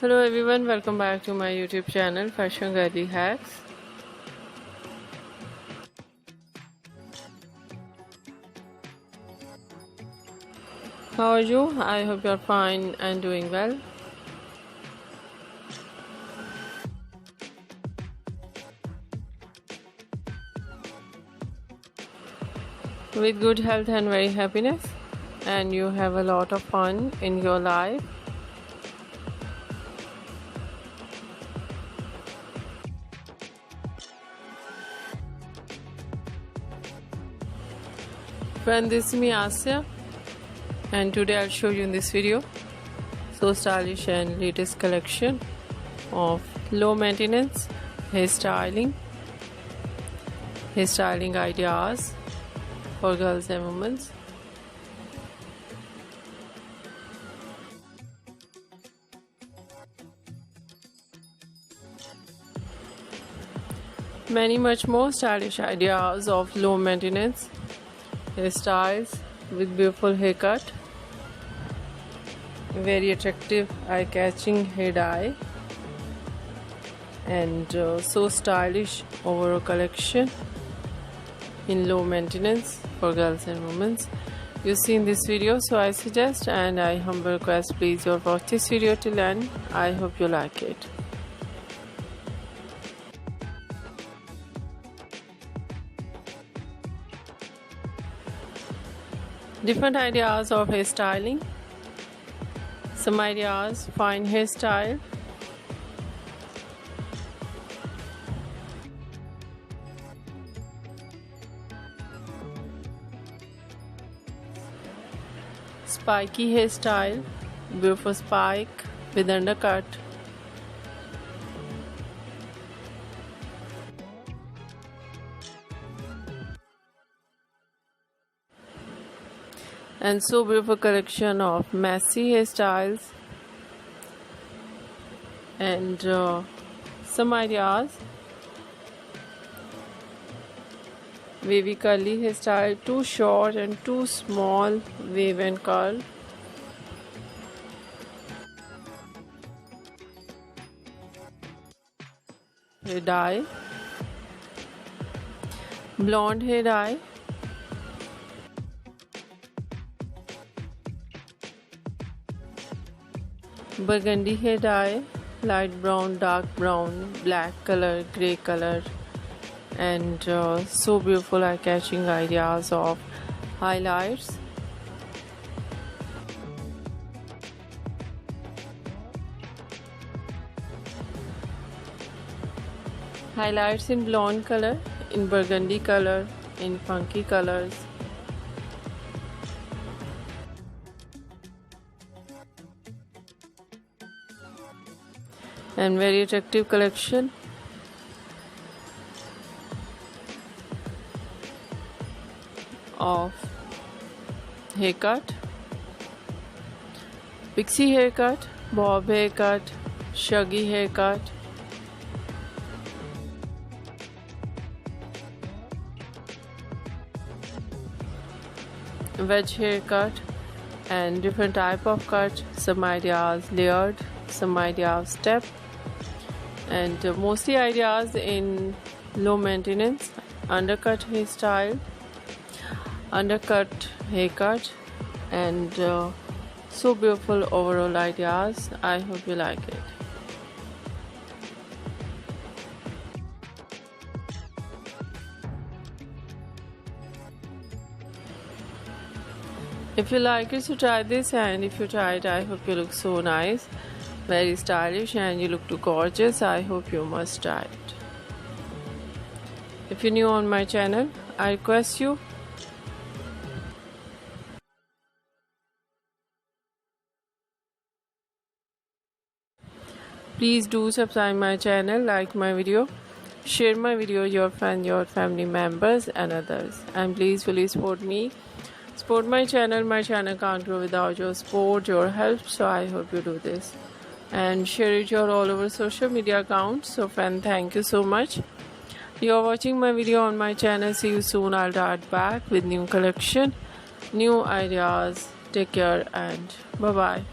Hello everyone, welcome back to my YouTube channel Fashion Girly Hacks. How are you? I hope you're fine and doing well. With good health and very happiness, and you have a lot of fun in your life. Friend, this is me Asya, and today I'll show you in this video so stylish and latest collection of low maintenance hairstyling ideas for girls and women. Many much more stylish ideas of low maintenance hairstyles with beautiful haircut, very attractive eye-catching hair dye, and so stylish overall collection in low maintenance for girls and women. You see in this video, so I suggest and I humble request, please you watch this video till end. I hope you like it. Different ideas of hairstyling. Some ideas, fine hairstyle. Spiky hairstyle, beautiful spike with undercut. And so beautiful collection of messy hairstyles and some ideas. Wavy curly hairstyle, too short and too small wave and curl. Hair dye, blonde hair dye. Burgundy hair dye, light brown, dark brown, black color, grey color, and so beautiful eye-catching ideas of highlights. Highlights in blonde color, in burgundy color, in funky colors. And very attractive collection of haircut, pixie haircut, bob haircut, shaggy haircut, wedge haircut, and different type of cut. Some ideas layered, some ideas step, and mostly ideas in low maintenance undercut hairstyle, undercut haircut, and so beautiful overall ideas. I hope you like it. If you like it, so try this, and if you try it, I hope you look so nice, very stylish, and you look too gorgeous. I hope you must try it. If you're new on my channel, I request you please do subscribe my channel, like my video, share my video with your friends, your family members and others, and please fully support me, support my channel. My channel can't grow without your support, your help, so I hope you do this and share it your all over social media accounts. So friend, thank you so much. You are watching my video on my channel. See you soon. I'll start back with new collection, new ideas. Take care and bye bye.